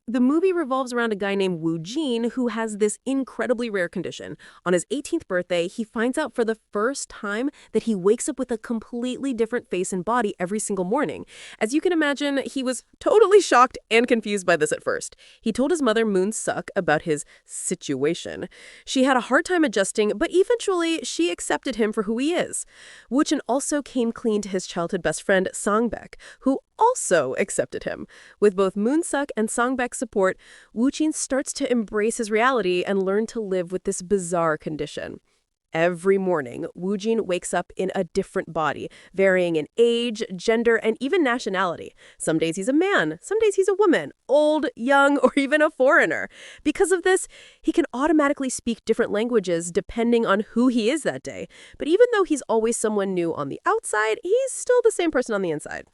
The movie revolves around a guy named Woo-jin who has this incredibly rare condition. On his 18th birthday, he finds out for the first time that he wakes up with a completely different face and body every single morning. As you can imagine, he was totally shocked and confused by this at first. He told his mother, Moon-suk, about his situation. She had a hard time adjusting, but eventually she accepted him for who he is. Woo-jin also came clean to his childhood best friend, Sang-baek, who also accepted him. With both Moon-suk and Sang-baek's support, Woo-jin starts to embrace his reality and learn to live with this bizarre condition. Every morning, Woo-jin wakes up in a different body, varying in age, gender, and even nationality. Some days he's a man, some days he's a woman, old, young, or even a foreigner. Because of this, he can automatically speak different languages depending on who he is that day. But even though he's always someone new on the outside, he's still the same person on the inside.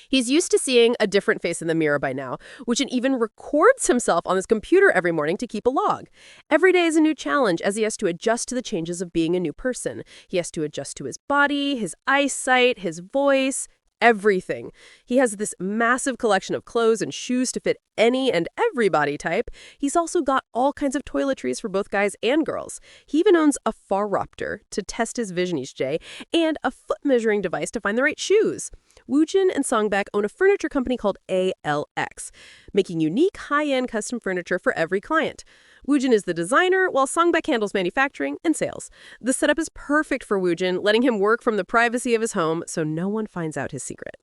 He's used to seeing a different face in the mirror by now, which even records himself on his computer every morning to keep a log. Every day is a new challenge as he has to adjust to the changes of being a new person. He has to adjust to his body, his eyesight, his voice, everything. He has this massive collection of clothes and shoes to fit any and every body type. He's also got all kinds of toiletries for both guys and girls. He even owns a pharopter to test his vision each day and a foot measuring device to find the right shoes. Woo-jin and Sang-baek own a furniture company called ALX, making unique, high-end custom furniture for every client. Woo-jin is the designer, while Sang-baek handles manufacturing and sales. The setup is perfect for Woo-jin, letting him work from the privacy of his home so no one finds out his secret.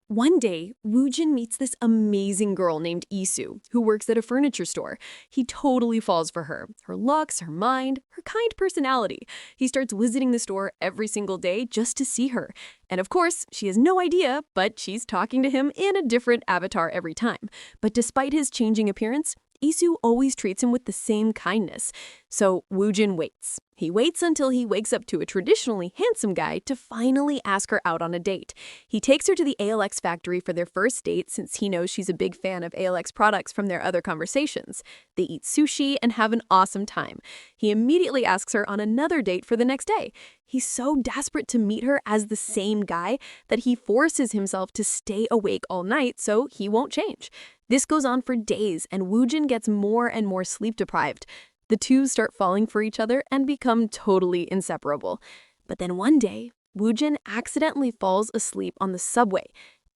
One day, Woo-jin meets this amazing girl named Yi-soo, who works at a furniture store. He totally falls for her. Her looks, her mind, her kind personality. He starts visiting the store every single day just to see her. And of course, she has no idea, but she's talking to him in a different avatar every time. But despite his changing appearance, Yi-soo always treats him with the same kindness. So Woo-jin waits. He waits until he wakes up to a traditionally handsome guy to finally ask her out on a date. He takes her to the ALX factory for their first date since he knows she's a big fan of ALX products from their other conversations. They eat sushi and have an awesome time. He immediately asks her on another date for the next day. He's so desperate to meet her as the same guy that he forces himself to stay awake all night so he won't change. This goes on for days, and Woo-jin gets more and more sleep-deprived. The two start falling for each other and become totally inseparable. But then one day, Woo-jin accidentally falls asleep on the subway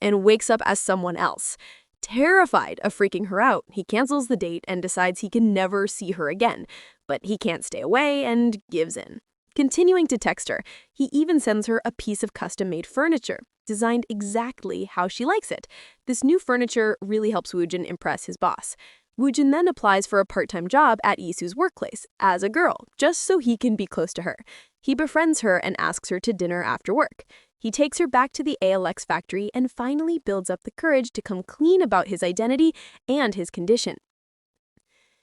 and wakes up as someone else. Terrified of freaking her out, he cancels the date and decides he can never see her again. But he can't stay away and gives in. Continuing to text her, he even sends her a piece of custom-made furniture, designed exactly how she likes it. This new furniture really helps Woo-jin impress his boss. Woo-jin then applies for a part-time job at Yi-soo's workplace as a girl, just so he can be close to her. He befriends her and asks her to dinner after work. He takes her back to the ALX factory and finally builds up the courage to come clean about his identity and his condition.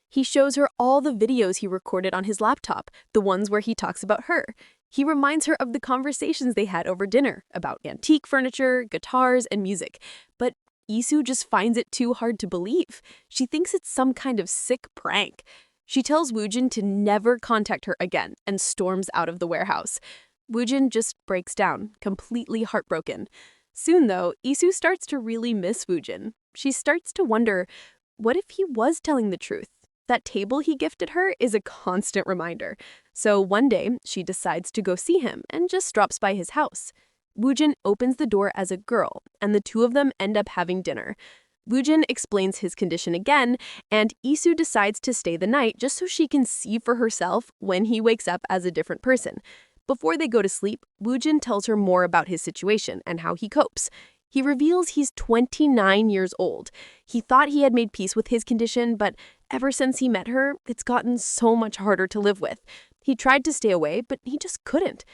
He shows her all the videos he recorded on his laptop, the ones where he talks about her. He reminds her of the conversations they had over dinner about antique furniture, guitars, and music. But Yi-soo just finds it too hard to believe. She thinks it's some kind of sick prank. She tells Woo-jin to never contact her again and storms out of the warehouse. Woo-jin just breaks down, completely heartbroken. Soon, though, Yi-soo starts to really miss Woo-jin. She starts to wonder, what if he was telling the truth? That table he gifted her is a constant reminder. So one day, she decides to go see him and just drops by his house. Woo-jin opens the door as a girl, and the two of them end up having dinner. Woo-jin explains his condition again, and Yi-soo decides to stay the night just so she can see for herself when he wakes up as a different person. Before they go to sleep, Woo-jin tells her more about his situation and how he copes. He reveals he's 29 years old. He thought he had made peace with his condition, but ever since he met her, it's gotten so much harder to live with. He tried to stay away, but he just couldn't.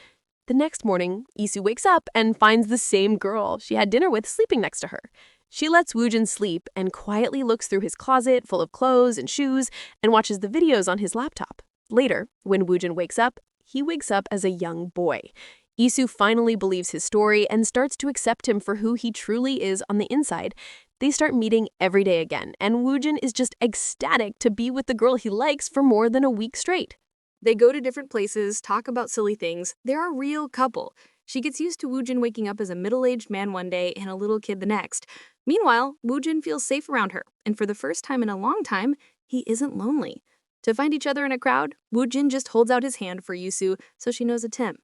The next morning, Yi-soo wakes up and finds the same girl she had dinner with sleeping next to her. She lets Woo-jin sleep and quietly looks through his closet full of clothes and shoes and watches the videos on his laptop. Later, when Woo-jin wakes up, he wakes up as a young boy. Yi-soo finally believes his story and starts to accept him for who he truly is on the inside. They start meeting every day again, and Woo-jin is just ecstatic to be with the girl he likes for more than a week straight. They go to different places, talk about silly things. They're a real couple. She gets used to Woo-jin waking up as a middle-aged man one day and a little kid the next. Meanwhile, Woo-jin feels safe around her, and for the first time in a long time, he isn't lonely. To find each other in a crowd, Woo-jin just holds out his hand for Yi-soo so she knows it's him.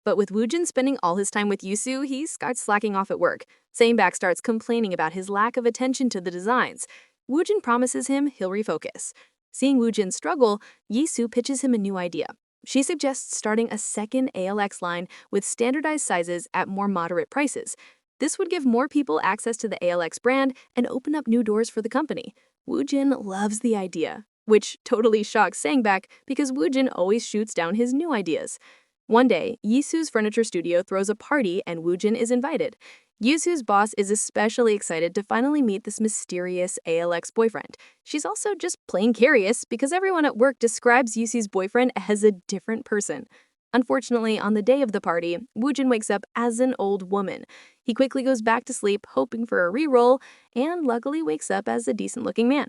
But with Woo-jin spending all his time with Yi-soo, he starts slacking off at work. Sang-bak starts complaining about his lack of attention to the designs. Woo-jin promises him he'll refocus. Seeing Woo-jin struggle, Yi-soo pitches him a new idea. She suggests starting a second ALX line with standardized sizes at more moderate prices. This would give more people access to the ALX brand and open up new doors for the company. Woo-jin loves the idea, which totally shocks Sang-bak because Woo-jin always shoots down his new ideas. One day, Yi-soo's furniture studio throws a party and Woo-jin is invited. Yi-soo's boss is especially excited to finally meet this mysterious ALX boyfriend. She's also just plain curious because everyone at work describes Yi-soo's boyfriend as a different person. Unfortunately, on the day of the party, Woo-jin wakes up as an old woman. He quickly goes back to sleep, hoping for a reroll, and luckily wakes up as a decent-looking man.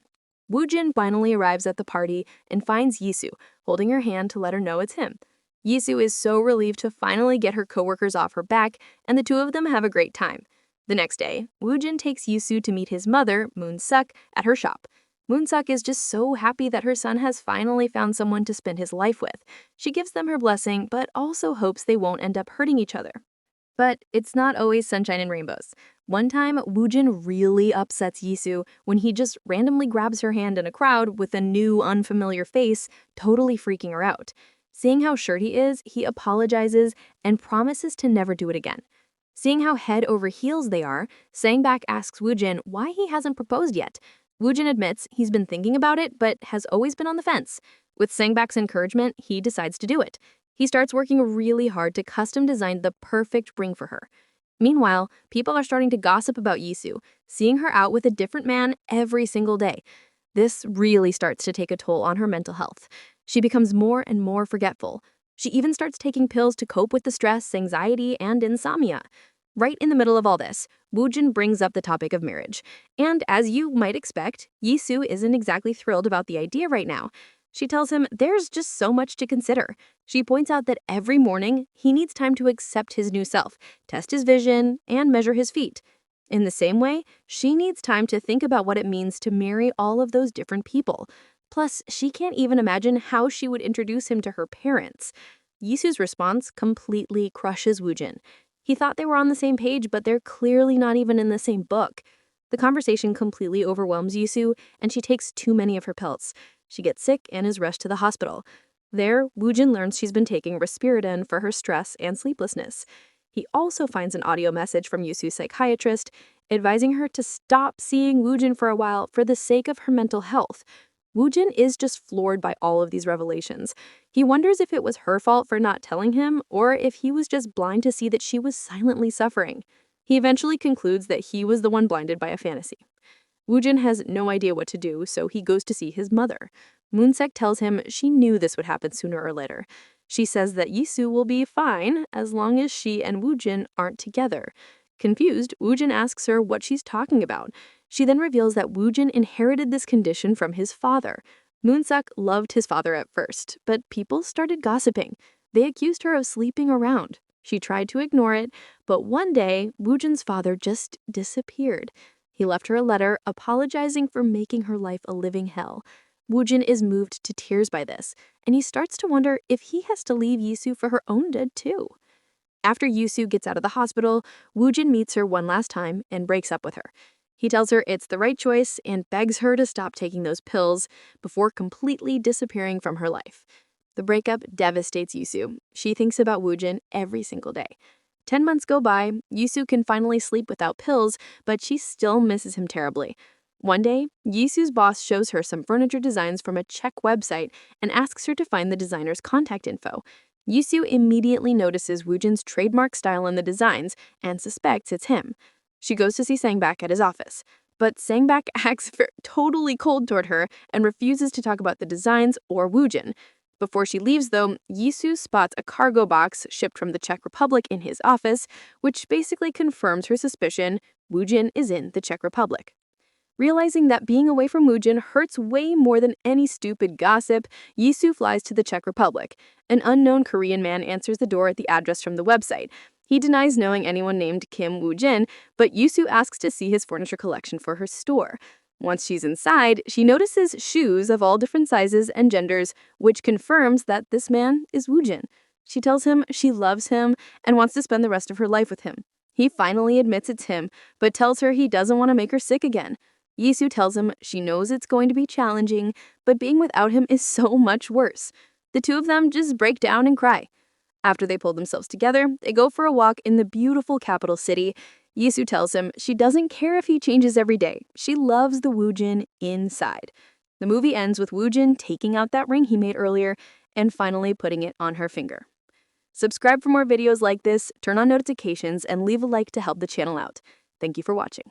Woo-jin finally arrives at the party and finds Yi-soo, holding her hand to let her know it's him. Yi-soo is so relieved to finally get her coworkers off her back, and the two of them have a great time. The next day, Woo-jin takes Yi-soo to meet his mother, Moon-suk, at her shop. Moon-suk is just so happy that her son has finally found someone to spend his life with. She gives them her blessing, but also hopes they won't end up hurting each other. But it's not always sunshine and rainbows. One time, Woo-jin really upsets Yi-soo when he just randomly grabs her hand in a crowd with a new, unfamiliar face, totally freaking her out. Seeing how short he is, he apologizes and promises to never do it again. Seeing how head over heels they are, Sang-bak asks Woo-jin why he hasn't proposed yet. Woo-jin admits he's been thinking about it but has always been on the fence. With Sang-bak's encouragement, he decides to do it. He starts working really hard to custom design the perfect ring for her. Meanwhile, people are starting to gossip about Yi-soo, seeing her out with a different man every single day. This really starts to take a toll on her mental health. She becomes more and more forgetful. She even starts taking pills to cope with the stress, anxiety, and insomnia. Right in the middle of all this, Woo-jin brings up the topic of marriage. And as you might expect, Yi-soo isn't exactly thrilled about the idea right now. She tells him there's just so much to consider. She points out that every morning, he needs time to accept his new self, test his vision, and measure his feet. In the same way, she needs time to think about what it means to marry all of those different people. Plus, she can't even imagine how she would introduce him to her parents. Yi-soo's response completely crushes Woo-jin. He thought they were on the same page, but they're clearly not even in the same book. The conversation completely overwhelms Yi-soo, and she takes too many of her pills. She gets sick and is rushed to the hospital. There, Woo-jin learns she's been taking risperidone for her stress and sleeplessness. He also finds an audio message from Yi-soo's psychiatrist, advising her to stop seeing Woo-jin for a while for the sake of her mental health. Woo-jin is just floored by all of these revelations. He wonders if it was her fault for not telling him, or if he was just blind to see that she was silently suffering. He eventually concludes that he was the one blinded by a fantasy. Woo-jin has no idea what to do, so he goes to see his mother. Moon-suk tells him she knew this would happen sooner or later. She says that Yi-soo will be fine as long as she and Woo-jin aren't together. Confused, Woo-jin asks her what she's talking about. She then reveals that Woo-jin inherited this condition from his father. Moon-suk loved his father at first, but people started gossiping. They accused her of sleeping around. She tried to ignore it, but one day, Woo-jin's father just disappeared. He left her a letter apologizing for making her life a living hell. Woo-jin is moved to tears by this, and he starts to wonder if he has to leave Yi-soo for her own dead too. After Yi-soo gets out of the hospital, Woo-jin meets her one last time and breaks up with her. He tells her it's the right choice and begs her to stop taking those pills before completely disappearing from her life. The breakup devastates Yi-soo. She thinks about Woo-jin every single day. 10 months go by, Yi-soo can finally sleep without pills, but she still misses him terribly. One day, Yi-soo's boss shows her some furniture designs from a Czech website and asks her to find the designer's contact info. Yi-soo immediately notices Woo-jin's trademark style in the designs and suspects it's him. She goes to see Sang-bak at his office, but Sang-bak acts totally cold toward her and refuses to talk about the designs or Woo-jin. Before she leaves, though, Yi-soo spots a cargo box shipped from the Czech Republic in his office, which basically confirms her suspicion Woo-jin is in the Czech Republic. Realizing that being away from Woo-jin hurts way more than any stupid gossip, Yi-soo flies to the Czech Republic. An unknown Korean man answers the door at the address from the website. He denies knowing anyone named Kim Woo-jin, but Yi-soo asks to see his furniture collection for her store. Once she's inside, she notices shoes of all different sizes and genders, which confirms that this man is Woo-jin. She tells him she loves him and wants to spend the rest of her life with him. He finally admits it's him, but tells her he doesn't want to make her sick again. Yi-soo tells him she knows it's going to be challenging, but being without him is so much worse. The two of them just break down and cry. After they pull themselves together, they go for a walk in the beautiful capital city. Yi-soo tells him she doesn't care if he changes every day. She loves the Woo-jin inside. The movie ends with Woo-jin taking out that ring he made earlier and finally putting it on her finger. Subscribe for more videos like this, turn on notifications, and leave a like to help the channel out. Thank you for watching.